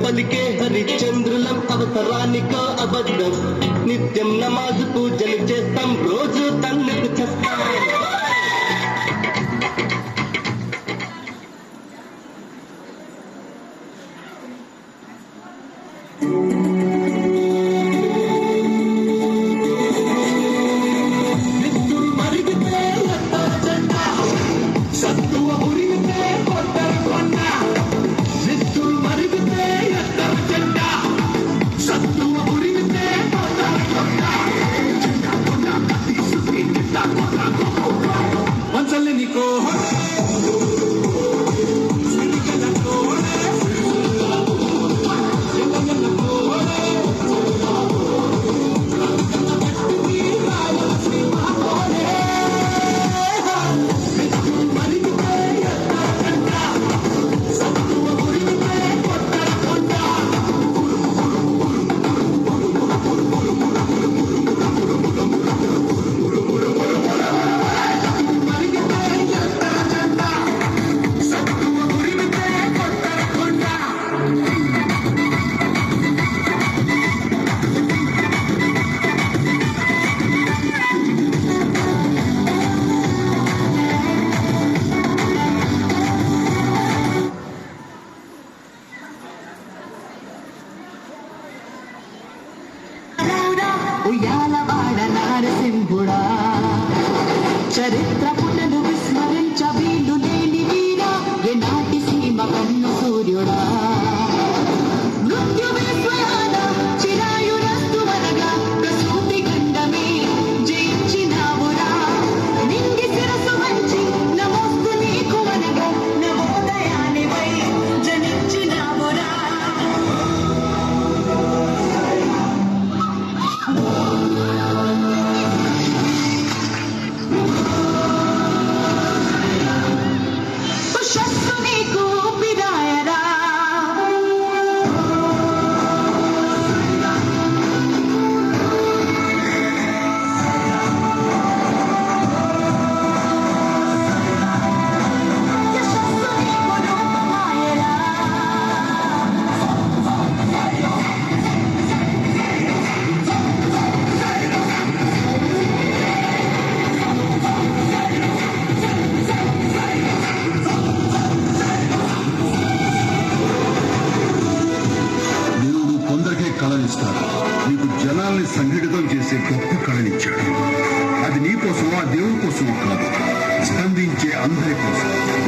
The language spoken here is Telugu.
పలికే హరిచంద్రులం అవసరానికో అబద్ధం నిత్యం నమాజు పూజలు చేస్తాం రోజు తన్నుకు చేస్తాం ఉయ్యాలవాడ నారసింహుడా చరిత్ర పుటలు విస్మరించ వీలు లేని వీరా ఎనాటి సీమ కన్ను సూర్యుడా మృత్యువే స్వయాన చిరాయురస్తు వనగా ప్రసూతి గండమే జయించినావురా నింగి శిరసు వంచి నమోస్తు నీకు వనగా నవోదయానివై జనించినావురా నీకు జనాల్ని సంఘటితం చేసే గొప్ప కళనిచ్చాడు. అది నీ కోసమో ఆ దేవుడి కోసమో కాదు, స్పందించే అందరి కోసం.